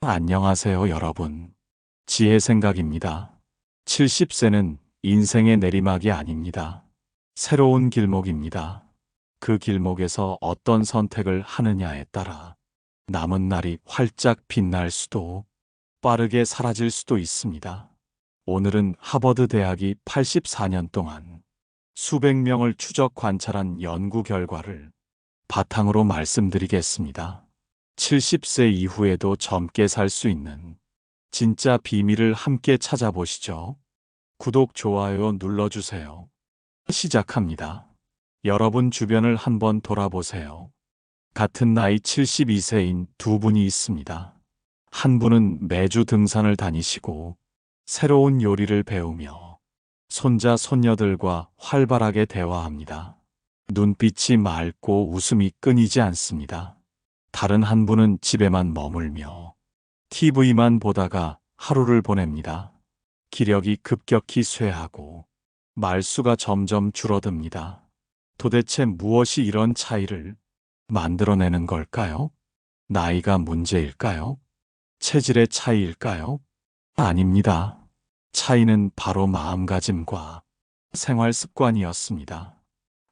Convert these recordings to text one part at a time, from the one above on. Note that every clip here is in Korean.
안녕하세요, 여러분. 지혜 생각입니다. 70세는 인생의 내리막이 아닙니다. 새로운 길목입니다. 그 길목에서 어떤 선택을 하느냐에 따라 남은 날이 활짝 빛날 수도 빠르게 사라질 수도 있습니다. 오늘은 하버드 대학이 84년 동안 수백 명을 추적 관찰한 연구 결과를 바탕으로 말씀드리겠습니다. 70세 이후에도 젊게 살 수 있는 진짜 비밀을 함께 찾아보시죠. 구독, 좋아요 눌러주세요. 시작합니다. 여러분 주변을 한번 돌아보세요. 같은 나이 72세인 두 분이 있습니다. 한 분은 매주 등산을 다니시고 새로운 요리를 배우며 손자, 손녀들과 활발하게 대화합니다. 눈빛이 맑고 웃음이 끊이지 않습니다. 다른 한 분은 집에만 머물며 TV만 보다가 하루를 보냅니다. 기력이 급격히 쇠하고 말수가 점점 줄어듭니다. 도대체 무엇이 이런 차이를 만들어내는 걸까요? 나이가 문제일까요? 체질의 차이일까요? 아닙니다. 차이는 바로 마음가짐과 생활 습관이었습니다.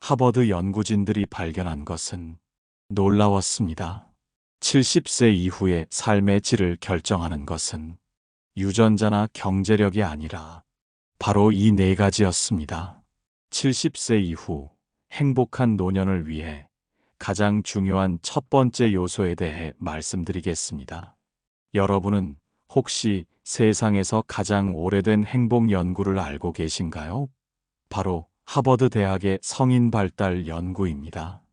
하버드 연구진들이 발견한 것은 놀라웠습니다. 70세 이후의 삶의 질을 결정하는 것은 유전자나 경제력이 아니라 바로 이 네 가지였습니다. 70세 이후 행복한 노년을 위해 가장 중요한 첫 번째 요소에 대해 말씀드리겠습니다. 여러분은 혹시 세상에서 가장 오래된 행복 연구를 알고 계신가요? 바로 하버드 대학의 성인 발달 연구입니다.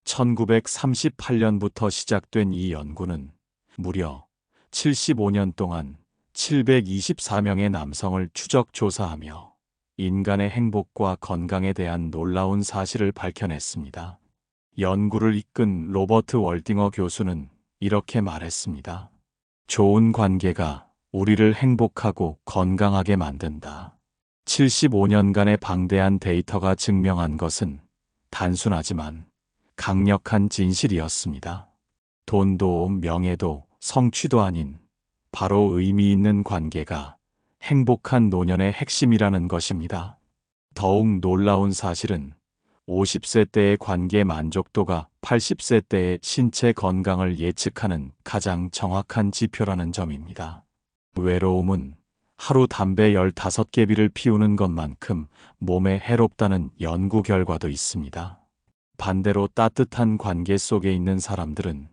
1938년부터 시작된 이 연구는 무려 75년 동안 724명의 남성을 추적 조사하며 인간의 행복과 건강에 대한 놀라운 사실을 밝혀냈습니다. 연구를 이끈 로버트 월딩어 교수는 이렇게 말했습니다. 좋은 관계가 우리를 행복하고 건강하게 만든다. 75년간의 방대한 데이터가 증명한 것은 단순하지만 강력한 진실이었습니다. 돈도 명예도 성취도 아닌 바로 의미 있는 관계가 행복한 노년의 핵심이라는 것입니다. 더욱 놀라운 사실은 50세 때의 관계 만족도가 80세 때의 신체 건강을 예측하는 가장 정확한 지표라는 점입니다. 외로움은 하루 담배 15개비를 피우는 것만큼 몸에 해롭다는 연구 결과도 있습니다. 반대로 따뜻한 관계 속에 있는 사람들은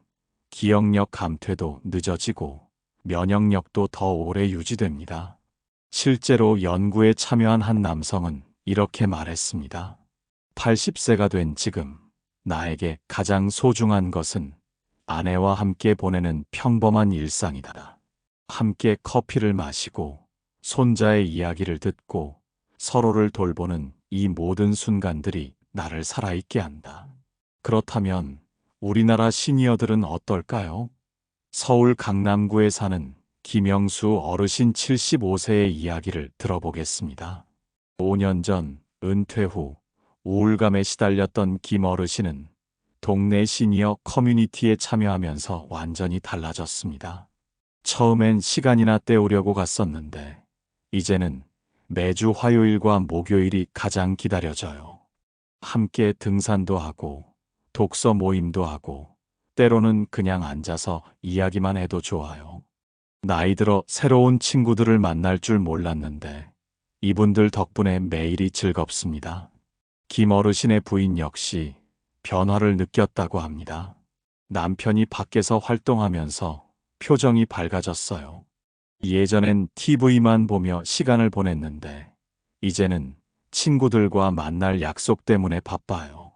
기억력 감퇴도 늦어지고 면역력도 더 오래 유지됩니다. 실제로 연구에 참여한 한 남성은 이렇게 말했습니다. 80세가 된 지금 나에게 가장 소중한 것은 아내와 함께 보내는 평범한 일상이다. 함께 커피를 마시고 손자의 이야기를 듣고 서로를 돌보는 이 모든 순간들이 나를 살아있게 한다. 그렇다면 우리나라 시니어들은 어떨까요? 서울 강남구에 사는 김영수 어르신 75세의 이야기를 들어보겠습니다. 5년 전 은퇴 후 우울감에 시달렸던 김 어르신은 동네 시니어 커뮤니티에 참여하면서 완전히 달라졌습니다. 처음엔 시간이나 때우려고 갔었는데 이제는 매주 화요일과 목요일이 가장 기다려져요. 함께 등산도 하고 독서 모임도 하고 때로는 그냥 앉아서 이야기만 해도 좋아요. 나이 들어 새로운 친구들을 만날 줄 몰랐는데 이분들 덕분에 매일이 즐겁습니다. 김 어르신의 부인 역시 변화를 느꼈다고 합니다. 남편이 밖에서 활동하면서 표정이 밝아졌어요. 예전엔 TV만 보며 시간을 보냈는데 이제는 친구들과 만날 약속 때문에 바빠요.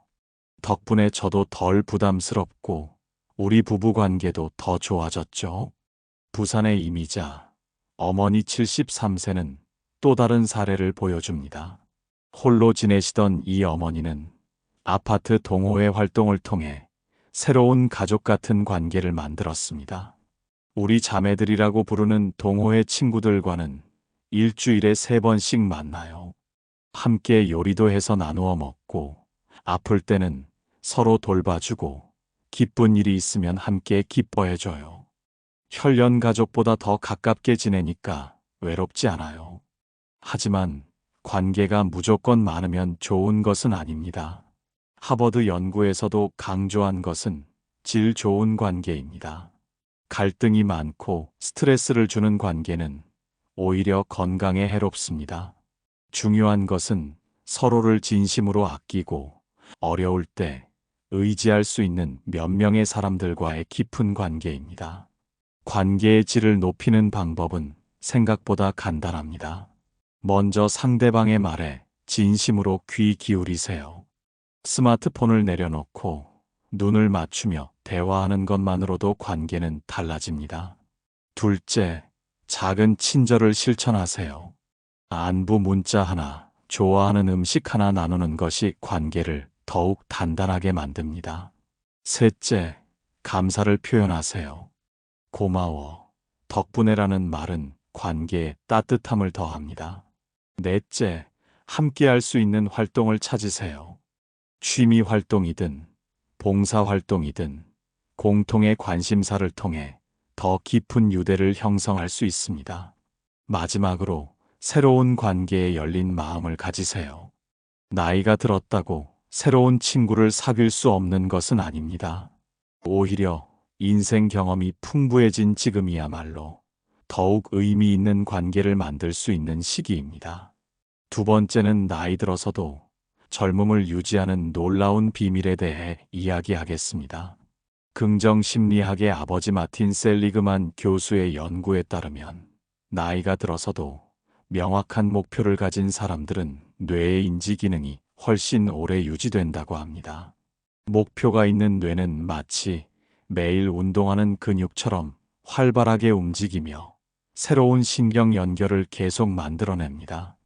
덕분에 저도 덜 부담스럽고 우리 부부 관계도 더 좋아졌죠. 부산의 이미자, 어머니 73세는 또 다른 사례를 보여줍니다. 홀로 지내시던 이 어머니는 아파트 동호회 활동을 통해 새로운 가족 같은 관계를 만들었습니다. 우리 자매들이라고 부르는 동호회 친구들과는 일주일에 3번씩 만나요. 함께 요리도 해서 나누어 먹고 아플 때는 서로 돌봐주고 기쁜 일이 있으면 함께 기뻐해줘요. 혈연 가족보다 더 가깝게 지내니까 외롭지 않아요. 하지만 관계가 무조건 많으면 좋은 것은 아닙니다. 하버드 연구에서도 강조한 것은 질 좋은 관계입니다. 갈등이 많고 스트레스를 주는 관계는 오히려 건강에 해롭습니다. 중요한 것은 서로를 진심으로 아끼고 어려울 때 의지할 수 있는 몇 명의 사람들과의 깊은 관계입니다. 관계의 질을 높이는 방법은 생각보다 간단합니다. 먼저 상대방의 말에 진심으로 귀 기울이세요. 스마트폰을 내려놓고 눈을 맞추며 대화하는 것만으로도 관계는 달라집니다. 둘째, 작은 친절을 실천하세요. 안부 문자 하나, 좋아하는 음식 하나 나누는 것이 관계를 더욱 단단하게 만듭니다. 셋째, 감사를 표현하세요. 고마워, 덕분에라는 말은 관계에 따뜻함을 더합니다. 넷째, 함께 할 수 있는 활동을 찾으세요. 취미 활동이든 봉사 활동이든 공통의 관심사를 통해 더 깊은 유대를 형성할 수 있습니다. 마지막으로 새로운 관계에 열린 마음을 가지세요. 나이가 들었다고 새로운 친구를 사귈 수 없는 것은 아닙니다. 오히려 인생 경험이 풍부해진 지금이야말로 더욱 의미 있는 관계를 만들 수 있는 시기입니다. 두 번째는 나이 들어서도 젊음을 유지하는 놀라운 비밀에 대해 이야기하겠습니다. 긍정심리학의 아버지 마틴 셀리그만 교수의 연구에 따르면 나이가 들어서도 명확한 목표를 가진 사람들은 뇌의 인지 기능이 훨씬 오래 유지된다고 합니다. 목표가 있는 뇌는 마치 매일 운동하는 근육처럼 활발하게 움직이며 새로운 신경 연결을 계속 만들어냅니다.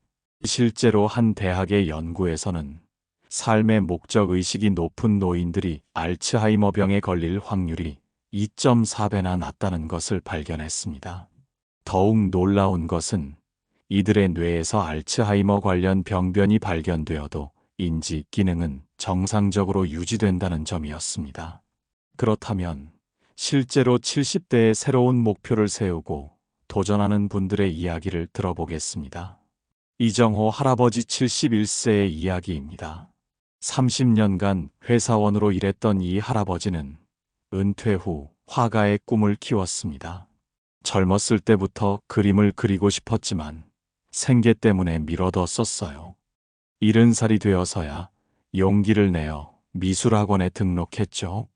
실제로 한 대학의 연구에서는 삶의 목적 의식이 높은 노인들이 알츠하이머병에 걸릴 확률이 2.4배나 낮다는 것을 발견했습니다. 더욱 놀라운 것은 이들의 뇌에서 알츠하이머 관련 병변이 발견되어도 인지 기능은 정상적으로 유지된다는 점이었습니다. 그렇다면 실제로 70대에 새로운 목표를 세우고 도전하는 분들의 이야기를 들어보겠습니다. 이정호 할아버지 71세의 이야기입니다. 30년간 회사원으로 일했던 이 할아버지는 은퇴 후 화가의 꿈을 키웠습니다. 젊었을 때부터 그림을 그리고 싶었지만 생계 때문에 미뤄뒀었어요. 70살이 되어서야 용기를 내어 미술학원에 등록했죠.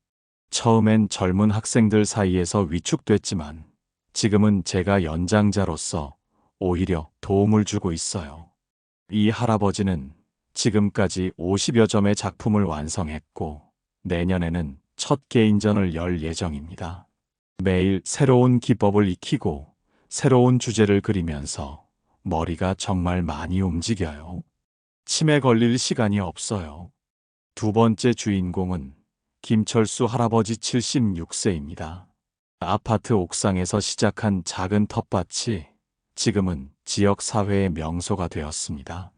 처음엔 젊은 학생들 사이에서 위축됐지만 지금은 제가 연장자로서 오히려 도움을 주고 있어요. 이 할아버지는 지금까지 50여 점의 작품을 완성했고 내년에는 첫 개인전을 열 예정입니다. 매일 새로운 기법을 익히고 새로운 주제를 그리면서 머리가 정말 많이 움직여요. 치매 걸릴 시간이 없어요. 두 번째 주인공은 김철수 할아버지 76세입니다. 아파트 옥상에서 시작한 작은 텃밭이 지금은 지역사회의 명소가 되었습니다.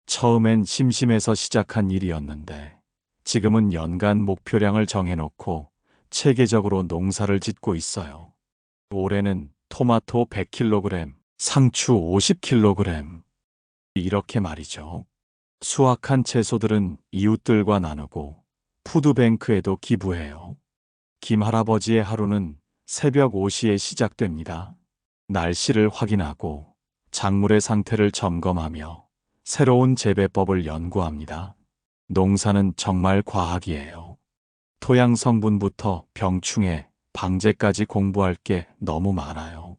처음엔 심심해서 시작한 일이었는데 지금은 연간 목표량을 정해놓고 체계적으로 농사를 짓고 있어요. 올해는 토마토 100kg, 상추 50kg. 이렇게 말이죠. 수확한 채소들은 이웃들과 나누고 푸드뱅크에도 기부해요. 김 할아버지의 하루는 새벽 5시에 시작됩니다. 날씨를 확인하고 작물의 상태를 점검하며 새로운 재배법을 연구합니다. 농사는 정말 과학이에요. 토양 성분부터 병충해, 방제까지 공부할 게 너무 많아요.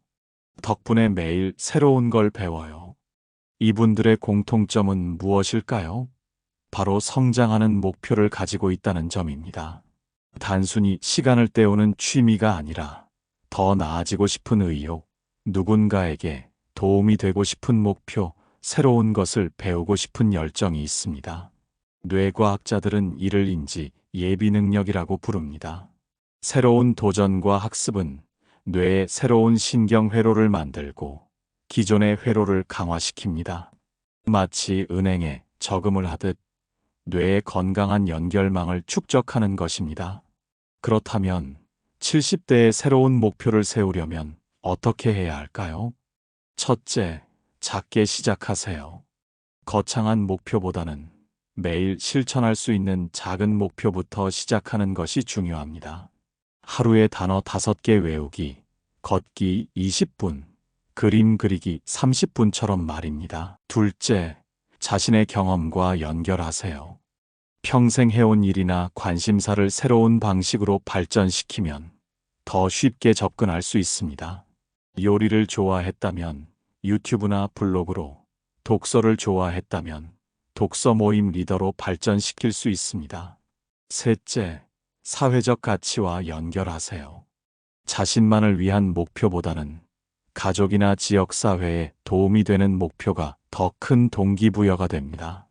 덕분에 매일 새로운 걸 배워요. 이분들의 공통점은 무엇일까요? 바로 성장하는 목표를 가지고 있다는 점입니다. 단순히 시간을 때우는 취미가 아니라 더 나아지고 싶은 의욕, 누군가에게 도움이 되고 싶은 목표, 새로운 것을 배우고 싶은 열정이 있습니다. 뇌과학자들은 이를 인지 예비 능력이라고 부릅니다. 새로운 도전과 학습은 뇌에 새로운 신경 회로를 만들고 기존의 회로를 강화시킵니다. 마치 은행에 저금을 하듯 뇌의 건강한 연결망을 축적하는 것입니다. 그렇다면 70대에 새로운 목표를 세우려면 어떻게 해야 할까요? 첫째, 작게 시작하세요. 거창한 목표보다는 매일 실천할 수 있는 작은 목표부터 시작하는 것이 중요합니다. 하루에 단어 5개 외우기, 걷기 20분, 그림 그리기 30분처럼 말입니다. 둘째, 자신의 경험과 연결하세요. 평생 해온 일이나 관심사를 새로운 방식으로 발전시키면 더 쉽게 접근할 수 있습니다. 요리를 좋아했다면 유튜브나 블로그로, 독서를 좋아했다면 독서 모임 리더로 발전시킬 수 있습니다. 셋째, 사회적 가치와 연결하세요. 자신만을 위한 목표보다는 가족이나 지역사회에 도움이 되는 목표가 더 큰 동기부여가 됩니다.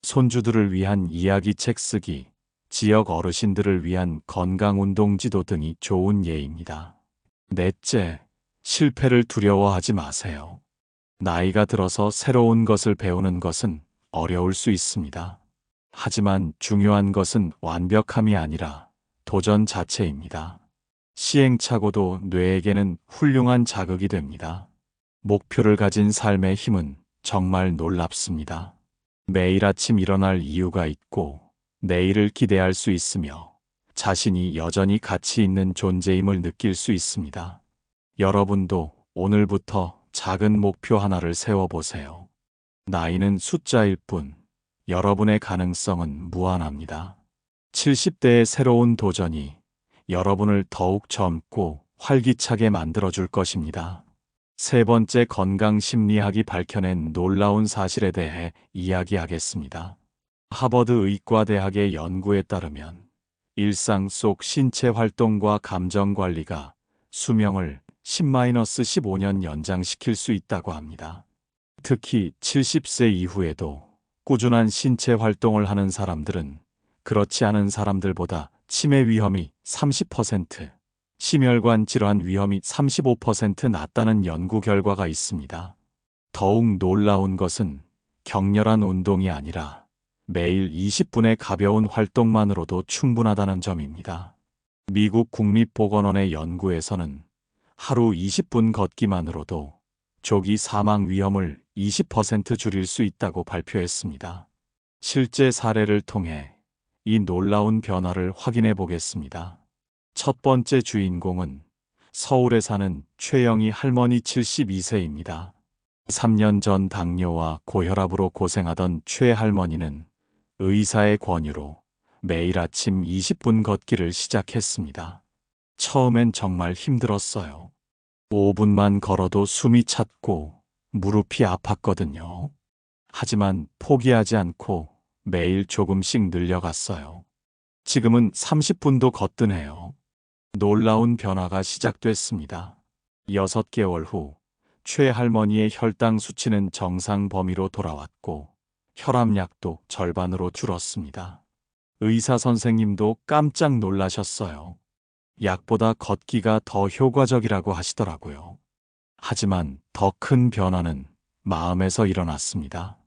손주들을 위한 이야기책 쓰기, 지역 어르신들을 위한 건강운동지도 등이 좋은 예입니다. 넷째, 실패를 두려워하지 마세요. 나이가 들어서 새로운 것을 배우는 것은 어려울 수 있습니다. 하지만 중요한 것은 완벽함이 아니라 도전 자체입니다. 시행착오도 뇌에게는 훌륭한 자극이 됩니다. 목표를 가진 삶의 힘은 정말 놀랍습니다. 매일 아침 일어날 이유가 있고 내일을 기대할 수 있으며 자신이 여전히 가치 있는 존재임을 느낄 수 있습니다. 여러분도 오늘부터 작은 목표 하나를 세워보세요. 나이는 숫자일 뿐 여러분의 가능성은 무한합니다. 70대의 새로운 도전이 여러분을 더욱 젊고 활기차게 만들어줄 것입니다. 세 번째, 건강 심리학이 밝혀낸 놀라운 사실에 대해 이야기하겠습니다. 하버드 의과대학의 연구에 따르면 일상 속 신체 활동과 감정 관리가 수명을 10-15년 연장시킬 수 있다고 합니다. 특히 70세 이후에도 꾸준한 신체 활동을 하는 사람들은 그렇지 않은 사람들보다 치매 위험이 30%, 심혈관 질환 위험이 35% 낮다는 연구 결과가 있습니다. 더욱 놀라운 것은 격렬한 운동이 아니라 매일 20분의 가벼운 활동만으로도 충분하다는 점입니다. 미국 국립보건원의 연구에서는 하루 20분 걷기만으로도 조기 사망 위험을 20% 줄일 수 있다고 발표했습니다. 실제 사례를 통해 이 놀라운 변화를 확인해 보겠습니다. 첫 번째 주인공은 서울에 사는 최영희 할머니 72세입니다. 3년 전 당뇨와 고혈압으로 고생하던 최 할머니는 의사의 권유로 매일 아침 20분 걷기를 시작했습니다. 처음엔 정말 힘들었어요. 5분만 걸어도 숨이 찼고 무릎이 아팠거든요. 하지만 포기하지 않고 매일 조금씩 늘려갔어요. 지금은 30분도 거뜬해요. 놀라운 변화가 시작됐습니다. 6개월 후 최 할머니의 혈당 수치는 정상 범위로 돌아왔고 혈압약도 절반으로 줄었습니다. 의사 선생님도 깜짝 놀라셨어요. 약보다 걷기가 더 효과적이라고 하시더라고요. 하지만 더 큰 변화는 마음에서 일어났습니다.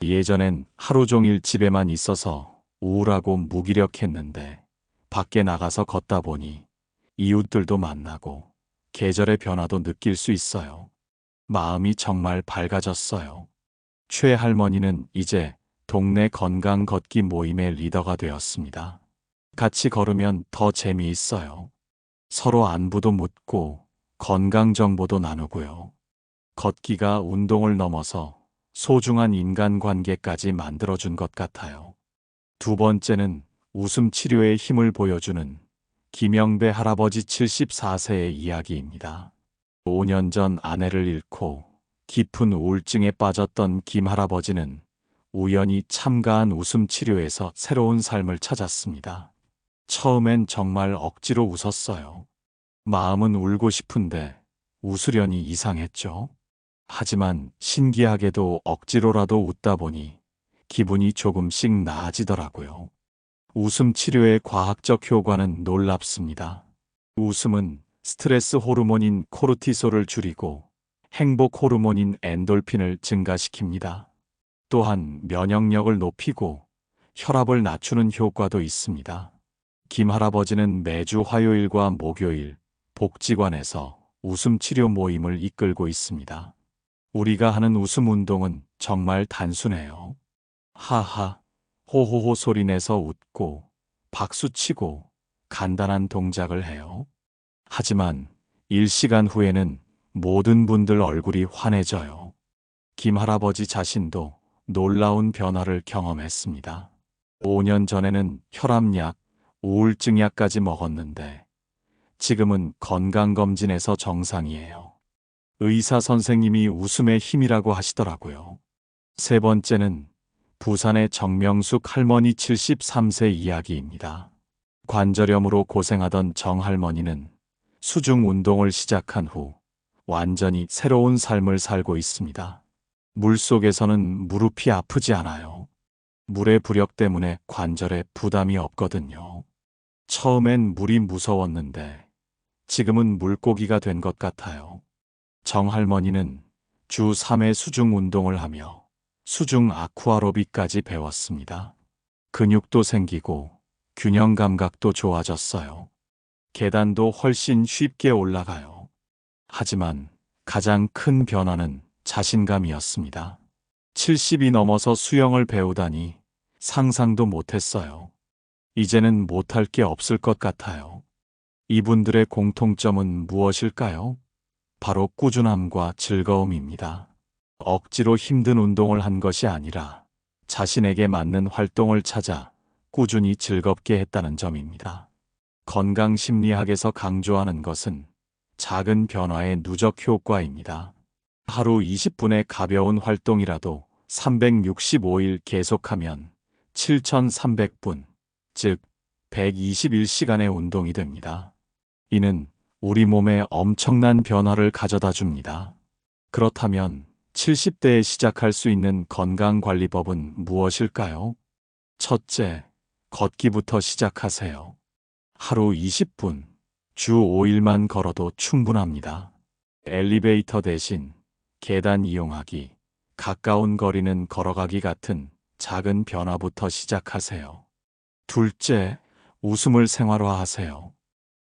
예전엔 하루 종일 집에만 있어서 우울하고 무기력했는데 밖에 나가서 걷다 보니 이웃들도 만나고 계절의 변화도 느낄 수 있어요. 마음이 정말 밝아졌어요. 최 할머니는 이제 동네 건강 걷기 모임의 리더가 되었습니다. 같이 걸으면 더 재미있어요. 서로 안부도 묻고 건강 정보도 나누고요. 걷기가 운동을 넘어서 소중한 인간관계까지 만들어준 것 같아요. 두 번째는 웃음 치료의 힘을 보여주는 김영배 할아버지 74세의 이야기입니다. 5년 전 아내를 잃고 깊은 우울증에 빠졌던 김 할아버지는 우연히 참가한 웃음 치료에서 새로운 삶을 찾았습니다. 처음엔 정말 억지로 웃었어요. 마음은 울고 싶은데 웃으려니 이상했죠. 하지만 신기하게도 억지로라도 웃다 보니 기분이 조금씩 나아지더라고요. 웃음 치료의 과학적 효과는 놀랍습니다. 웃음은 스트레스 호르몬인 코르티솔을 줄이고 행복 호르몬인 엔돌핀을 증가시킵니다. 또한 면역력을 높이고 혈압을 낮추는 효과도 있습니다. 김 할아버지는 매주 화요일과 목요일 복지관에서 웃음 치료 모임을 이끌고 있습니다. 우리가 하는 웃음 운동은 정말 단순해요. 하하, 호호호 소리내서 웃고 박수치고 간단한 동작을 해요. 하지만 1시간 후에는 모든 분들 얼굴이 환해져요. 김 할아버지 자신도 놀라운 변화를 경험했습니다. 5년 전에는 혈압약, 우울증약까지 먹었는데 지금은 건강검진에서 정상이에요. 의사 선생님이 웃음의 힘이라고 하시더라고요. 세 번째는 부산의 정명숙 할머니 73세 이야기입니다. 관절염으로 고생하던 정 할머니는 수중 운동을 시작한 후 완전히 새로운 삶을 살고 있습니다. 물속에서는 무릎이 아프지 않아요. 물의 부력 때문에 관절에 부담이 없거든요. 처음엔 물이 무서웠는데 지금은 물고기가 된 것 같아요. 정 할머니는 주 3회 수중 운동을 하며 수중 아쿠아로빅까지 배웠습니다. 근육도 생기고 균형 감각도 좋아졌어요. 계단도 훨씬 쉽게 올라가요. 하지만 가장 큰 변화는 자신감이었습니다. 70이 넘어서 수영을 배우다니 상상도 못했어요. 이제는 못할 게 없을 것 같아요. 이분들의 공통점은 무엇일까요? 바로 꾸준함과 즐거움입니다. 억지로 힘든 운동을 한 것이 아니라 자신에게 맞는 활동을 찾아 꾸준히 즐겁게 했다는 점입니다. 건강심리학에서 강조하는 것은 작은 변화의 누적 효과입니다. 하루 20분의 가벼운 활동이라도 365일 계속하면 7,300분, 즉 121시간의 운동이 됩니다. 이는 우리 몸에 엄청난 변화를 가져다 줍니다. 그렇다면 70대에 시작할 수 있는 건강관리법은 무엇일까요? 첫째, 걷기부터 시작하세요. 하루 20분, 주 5일만 걸어도 충분합니다. 엘리베이터 대신 계단 이용하기, 가까운 거리는 걸어가기 같은 작은 변화부터 시작하세요. 둘째, 웃음을 생활화하세요.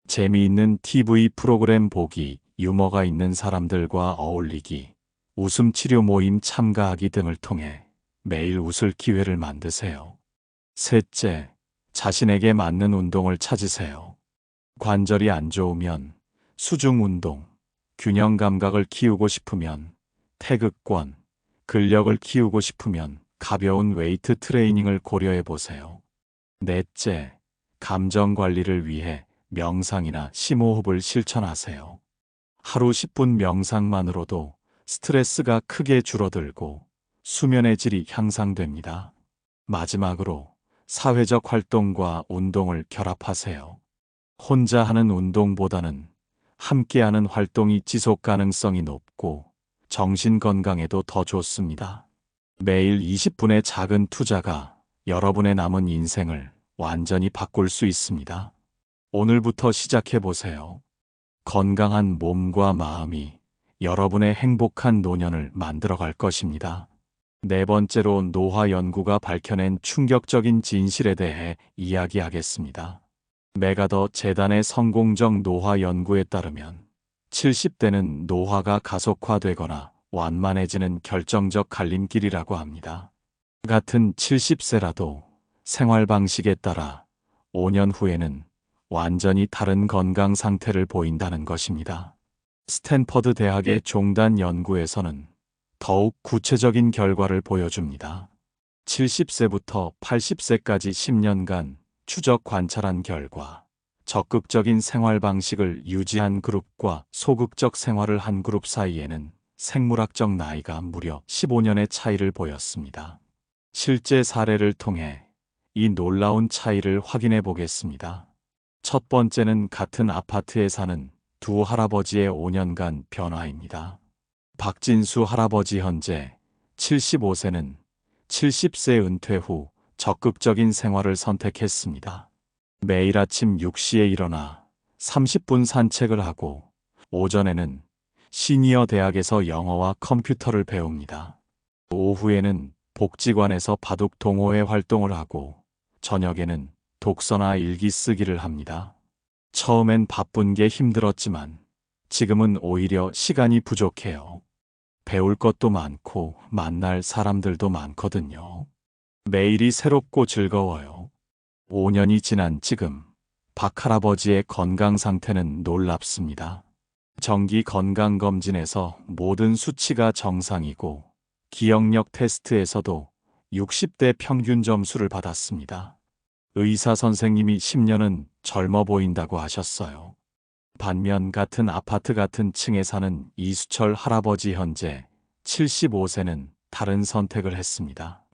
재미있는 TV 프로그램 보기, 유머가 있는 사람들과 어울리기, 웃음 치료 모임 참가하기 등을 통해 매일 웃을 기회를 만드세요. 셋째, 자신에게 맞는 운동을 찾으세요. 관절이 안 좋으면 수중 운동, 균형 감각을 키우고 싶으면 태극권, 근력을 키우고 싶으면 가벼운 웨이트 트레이닝을 고려해 보세요. 넷째, 감정 관리를 위해 명상이나 심호흡을 실천하세요. 하루 10분 명상만으로도 스트레스가 크게 줄어들고 수면의 질이 향상됩니다. 마지막으로 사회적 활동과 운동을 결합하세요. 혼자 하는 운동보다는 함께하는 활동이 지속 가능성이 높고 정신 건강에도 더 좋습니다. 매일 20분의 작은 투자가 여러분의 남은 인생을 완전히 바꿀 수 있습니다. 오늘부터 시작해 보세요. 건강한 몸과 마음이 여러분의 행복한 노년을 만들어갈 것입니다. 네 번째로 노화 연구가 밝혀낸 충격적인 진실에 대해 이야기하겠습니다. 메가더 재단의 성공적 노화 연구에 따르면 70대는 노화가 가속화되거나 완만해지는 결정적 갈림길이라고 합니다. 같은 70세라도 생활 방식에 따라 5년 후에는 완전히 다른 건강 상태를 보인다는 것입니다. 스탠퍼드 대학의 종단 연구에서는 더욱 구체적인 결과를 보여줍니다. 70세부터 80세까지 10년간 추적 관찰한 결과 적극적인 생활 방식을 유지한 그룹과 소극적 생활을 한 그룹 사이에는 생물학적 나이가 무려 15년의 차이를 보였습니다. 실제 사례를 통해 이 놀라운 차이를 확인해 보겠습니다. 첫 번째는 같은 아파트에 사는 두 할아버지의 5년간 변화입니다. 박진수 할아버지 현재 75세는 70세 은퇴 후 적극적인 생활을 선택했습니다. 매일 아침 6시에 일어나 30분 산책을 하고 오전에는 시니어 대학에서 영어와 컴퓨터를 배웁니다. 오후에는 복지관에서 바둑 동호회 활동을 하고 저녁에는 독서나 일기 쓰기를 합니다. 처음엔 바쁜 게 힘들었지만 지금은 오히려 시간이 부족해요. 배울 것도 많고 만날 사람들도 많거든요. 매일이 새롭고 즐거워요. 5년이 지난 지금 박할아버지의 건강 상태는 놀랍습니다. 정기 건강검진에서 모든 수치가 정상이고 기억력 테스트에서도 60대 평균 점수를 받았습니다. 의사 선생님이 10년은 젊어 보인다고 하셨어요. 반면 같은 아파트 같은 층에 사는 이수철 할아버지 현재 75세는 다른 선택을 했습니다.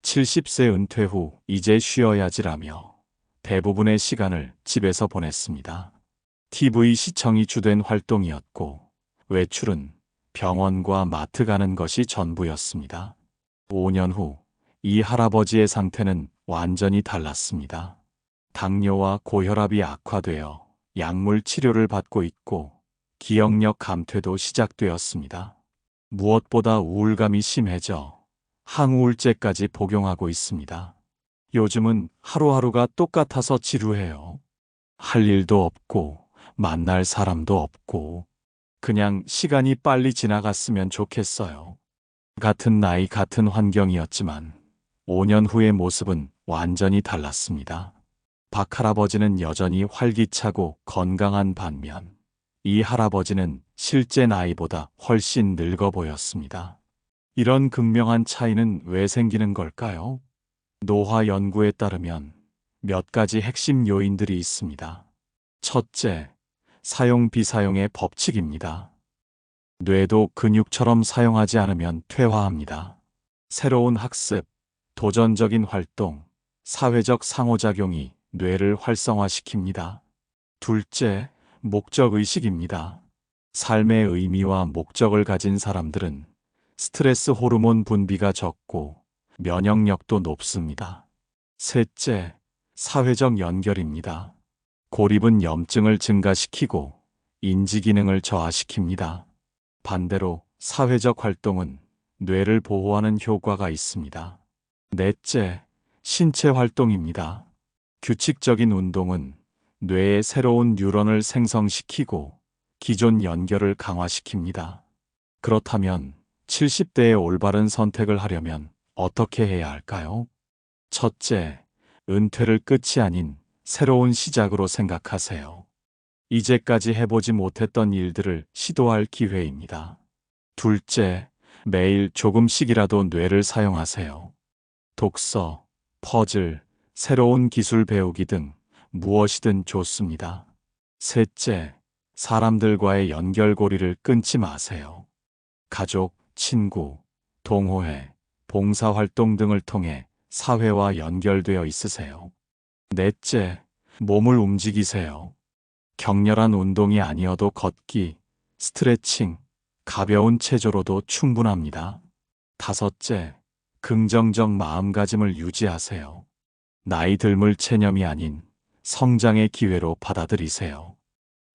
70세 은퇴 후 이제 쉬어야지라며 대부분의 시간을 집에서 보냈습니다. TV 시청이 주된 활동이었고 외출은 병원과 마트 가는 것이 전부였습니다. 5년 후 이 할아버지의 상태는 완전히 달랐습니다. 당뇨와 고혈압이 악화되어 약물 치료를 받고 있고 기억력 감퇴도 시작되었습니다. 무엇보다 우울감이 심해져 항우울제까지 복용하고 있습니다. 요즘은 하루하루가 똑같아서 지루해요. 할 일도 없고 만날 사람도 없고 그냥 시간이 빨리 지나갔으면 좋겠어요. 같은 나이 같은 환경이었지만 5년 후의 모습은 완전히 달랐습니다. 박할아버지는 여전히 활기차고 건강한 반면 이 할아버지는 실제 나이보다 훨씬 늙어 보였습니다. 이런 극명한 차이는 왜 생기는 걸까요? 노화 연구에 따르면 몇 가지 핵심 요인들이 있습니다. 첫째, 사용 비사용의 법칙입니다. 뇌도 근육처럼 사용하지 않으면 퇴화합니다. 새로운 학습, 도전적인 활동, 사회적 상호작용이 뇌를 활성화시킵니다. 둘째, 목적의식입니다. 삶의 의미와 목적을 가진 사람들은 스트레스 호르몬 분비가 적고 면역력도 높습니다. 셋째, 사회적 연결입니다. 고립은 염증을 증가시키고 인지 기능을 저하시킵니다. 반대로 사회적 활동은 뇌를 보호하는 효과가 있습니다. 넷째, 신체 활동입니다. 규칙적인 운동은 뇌에 새로운 뉴런을 생성시키고 기존 연결을 강화시킵니다. 그렇다면 70대의 올바른 선택을 하려면 어떻게 해야 할까요? 첫째, 은퇴를 끝이 아닌 새로운 시작으로 생각하세요. 이제까지 해보지 못했던 일들을 시도할 기회입니다. 둘째, 매일 조금씩이라도 뇌를 사용하세요. 독서, 퍼즐, 새로운 기술 배우기 등 무엇이든 좋습니다. 셋째, 사람들과의 연결고리를 끊지 마세요. 가족, 친구, 동호회, 봉사활동 등을 통해 사회와 연결되어 있으세요. 넷째, 몸을 움직이세요. 격렬한 운동이 아니어도 걷기, 스트레칭, 가벼운 체조로도 충분합니다. 다섯째, 긍정적 마음가짐을 유지하세요. 나이 들물 체념이 아닌 성장의 기회로 받아들이세요.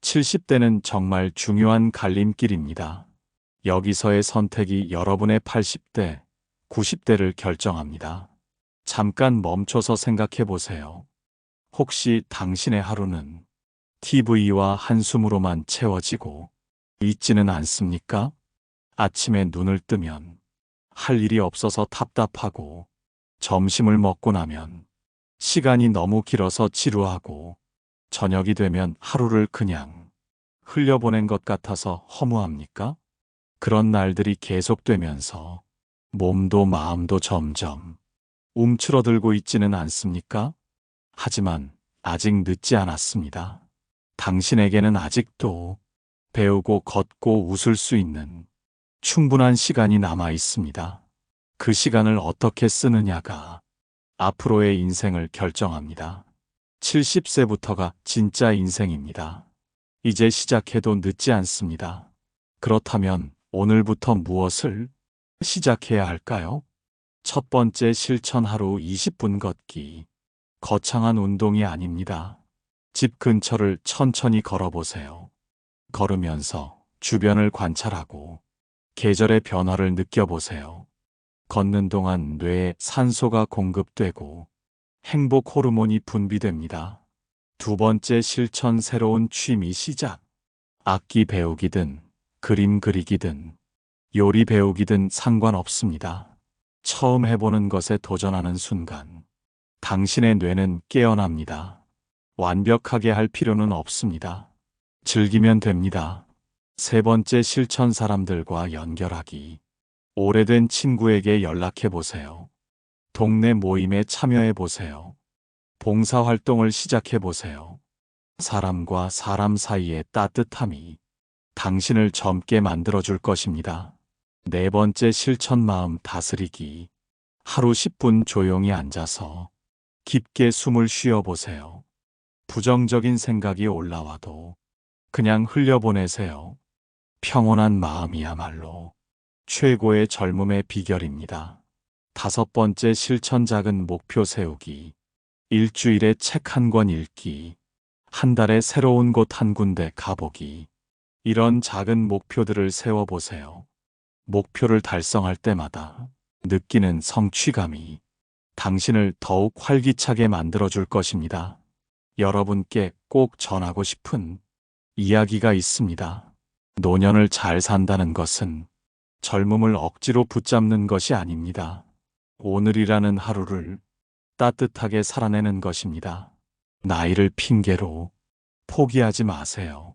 70대는 정말 중요한 갈림길입니다. 여기서의 선택이 여러분의 80대, 90대를 결정합니다. 잠깐 멈춰서 생각해 보세요. 혹시 당신의 하루는 TV와 한숨으로만 채워지고 있지는 않습니까? 아침에 눈을 뜨면 할 일이 없어서 답답하고 점심을 먹고 나면 시간이 너무 길어서 지루하고 저녁이 되면 하루를 그냥 흘려보낸 것 같아서 허무합니까? 그런 날들이 계속되면서 몸도 마음도 점점 움츠러들고 있지는 않습니까? 하지만 아직 늦지 않았습니다. 당신에게는 아직도 배우고 걷고 웃을 수 있는 충분한 시간이 남아 있습니다. 그 시간을 어떻게 쓰느냐가 앞으로의 인생을 결정합니다. 70세부터가 진짜 인생입니다. 이제 시작해도 늦지 않습니다. 그렇다면 오늘부터 무엇을 시작해야 할까요? 첫 번째 실천 하루 20분 걷기. 거창한 운동이 아닙니다. 집 근처를 천천히 걸어보세요. 걸으면서 주변을 관찰하고 계절의 변화를 느껴보세요. 걷는 동안 뇌에 산소가 공급되고 행복 호르몬이 분비됩니다. 두 번째 실천 새로운 취미 시작. 악기 배우기든, 그림 그리기든, 요리 배우기든 상관없습니다. 처음 해보는 것에 도전하는 순간, 당신의 뇌는 깨어납니다. 완벽하게 할 필요는 없습니다. 즐기면 됩니다. 세 번째 실천 사람들과 연결하기. 오래된 친구에게 연락해 보세요. 동네 모임에 참여해 보세요. 봉사활동을 시작해 보세요. 사람과 사람 사이의 따뜻함이 당신을 젊게 만들어줄 것입니다. 네 번째 실천 마음 다스리기. 하루 10분 조용히 앉아서 깊게 숨을 쉬어 보세요. 부정적인 생각이 올라와도 그냥 흘려보내세요. 평온한 마음이야말로 최고의 젊음의 비결입니다. 다섯 번째 실천 작은 목표 세우기. 일주일에 책 한 권 읽기. 한 달에 새로운 곳 한 군데 가보기. 이런 작은 목표들을 세워보세요. 목표를 달성할 때마다 느끼는 성취감이 당신을 더욱 활기차게 만들어줄 것입니다. 여러분께 꼭 전하고 싶은 이야기가 있습니다. 노년을 잘 산다는 것은 젊음을 억지로 붙잡는 것이 아닙니다. 오늘이라는 하루를 따뜻하게 살아내는 것입니다. 나이를 핑계로 포기하지 마세요.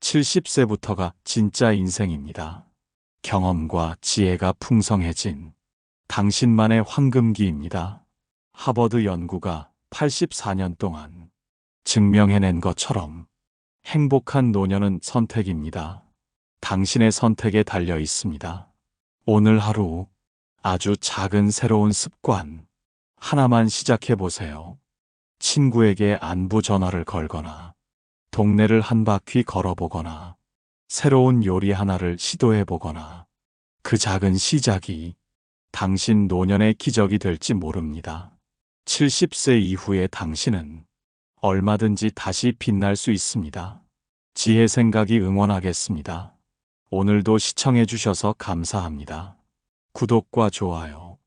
70세부터가 진짜 인생입니다. 경험과 지혜가 풍성해진 당신만의 황금기입니다. 하버드 연구가 84년 동안 증명해낸 것처럼 행복한 노년은 선택입니다. 당신의 선택에 달려 있습니다. 오늘 하루 아주 작은 새로운 습관 하나만 시작해 보세요. 친구에게 안부 전화를 걸거나, 동네를 한 바퀴 걸어보거나, 새로운 요리 하나를 시도해 보거나, 그 작은 시작이 당신 노년의 기적이 될지 모릅니다. 70세 이후의 당신은 얼마든지 다시 빛날 수 있습니다. 지혜 생각이 응원하겠습니다. 오늘도 시청해 주셔서 감사합니다. 구독과 좋아요,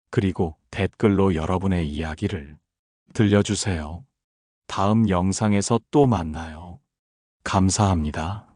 그리고 댓글로 여러분의 이야기를 들려주세요. 다음 영상에서 또 만나요. 감사합니다.